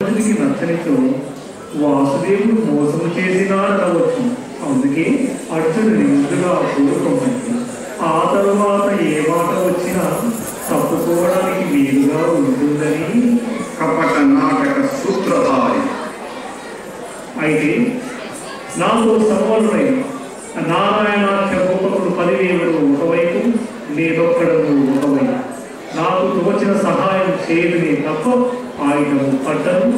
నచ్చనితో వాసుదేవుడు మోసము చేసినాడనవచ్చు. అందుకే అర్జునుడి ముందుగా కోరుకోమంది. ఆ తరువాత ఏ మాట వచ్చినా తప్పుకోవడానికి వీలుగా ఉంటుందని కపట నాటక సూత్రధారి. అయితే నాతో సమన్వయ నారాయణాఖ్య గోపకుడు 10,000 ఒకవైపు, నేనొక్కడను ఒకవైపు. నాకు తోచిన సహాయం చేయడమే తప్ప ఆయుధము పడ్డను,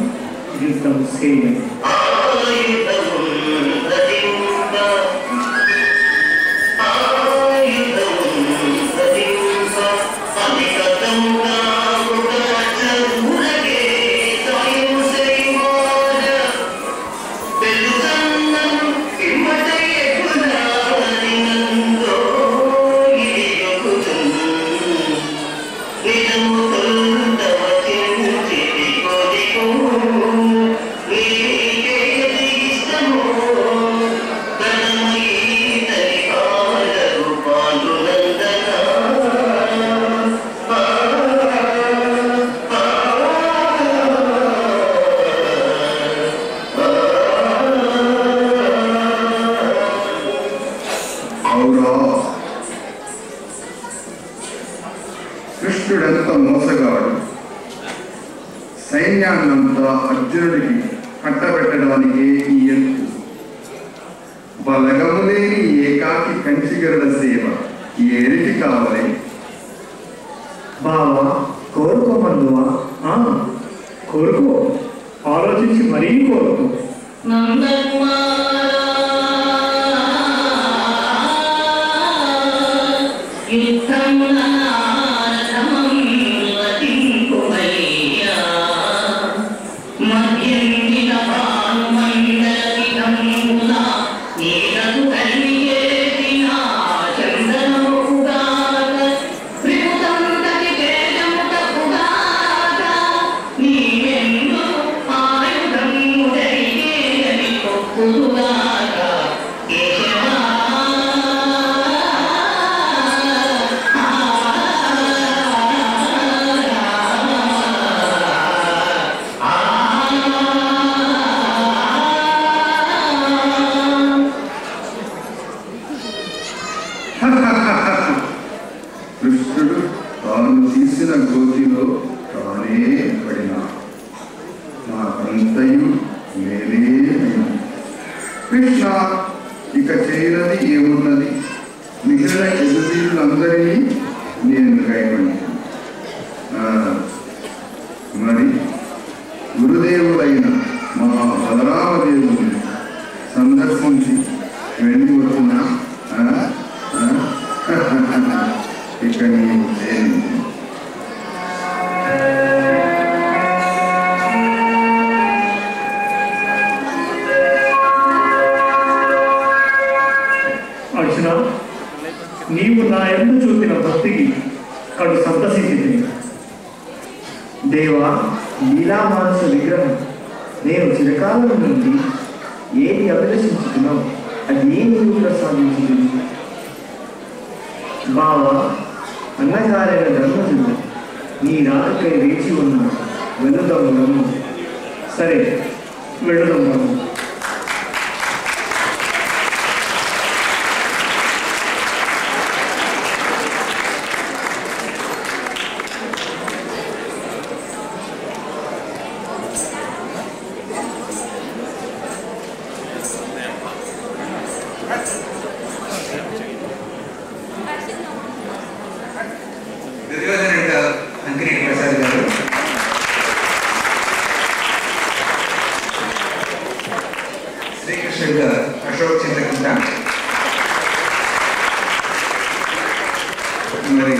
యుద్ధం చేయను. కృష్ణుడెంత మోసగాడు. సైన్యాన్నంతా అర్జునుడికి కట్టబెట్టడానికి ఈ ఎత్తు. బలగము లేని ఏకాకి కంచిగరుడ సేవ ఏరికి కావాలి. బావా కోరుకోమందువా? కోరుకో, ఆలోచించి మరీ కోరుకో. కృష్ణుడు తాను తీసిన గోతిలో తానే పడినా నాకంతయు మేలే అయినా. కృష్ణ ఇక చేయనది ఏమున్నది? మిగిలిన ఎదురీలందరినీ నేను కైపడి మరి గురుదేవుడైన మా బలరామదేవుని సందర్శించి వెళ్ళి వచ్చిన ఇక నీవు లేని. అర్జున, నీవు నా యందు చూపిన భక్తికి కడు సంతసించింది. దేవా, లీలా మానస విగ్రహం నేను చిరకాలం నుండి ఏది అభిలషించుతున్నావు అది నీవు ప్రసాదించింది. బావా, అన్నగారైన ధర్మజుడు నీ రాకకై వేచి ఉన్న వెళుదాము. సరే, వెళుదాము. శ్రీకృష్ణుడిగా అశోక్ చింతకింద మరి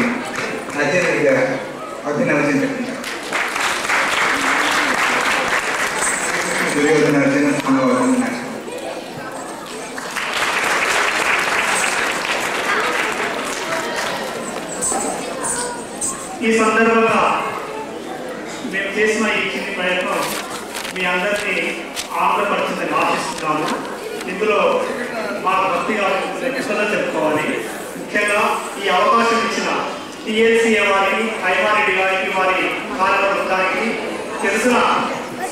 అజయగా అభినవ చింతకింద దుర్యోధన అర్జున అనువాదం. ఈ సందర్భంగా మేము చేసిన ఈ చిన్న ప్రయత్నం మీ అందరినీ ఆనందపరిచిందని ఆశిస్తున్నాము. ఇందులో మా భక్తి గారు కృతజ్ఞతలు చెప్పుకోవాలి. ముఖ్యంగా ఈ అవకాశం ఇచ్చిన టీఎల్సీ వారికి, ఐమారెడ్డి గారికి, వారి కార్యవర్గానికి, తెలిసిన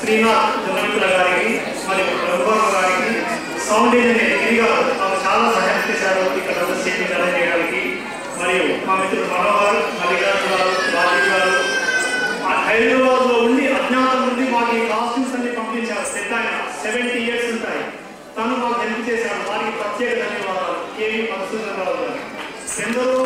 శ్రీనాథ్ జగమిత్ర గారికి మరియు రఘువర్మ గారికి, సౌండ్ ఇంజనీర్ గిరిగా మాకు చాలా సహాయం చేశారు ఇక్కడ స్టేజ్ అరేంజ్ చేయడానికి. మరియు మా మిత్రుడు మనోహర్, మల్లికార్జున గారు, రాజీవ్ గారు హైదరాబాద్లో ఉండి అజ్ఞాతం నుండి మాకు ఈ కాస్ట్యూమ్స్ అన్ని పంపించారు. పెద్ద 70 years ఉంటాయి. తను మాకు హెల్ప్ చేశారు. వారికి ప్రత్యేక ధన్యవాదాలు. కేవీ మధుసూదన్ రావు గారు. ఎందరో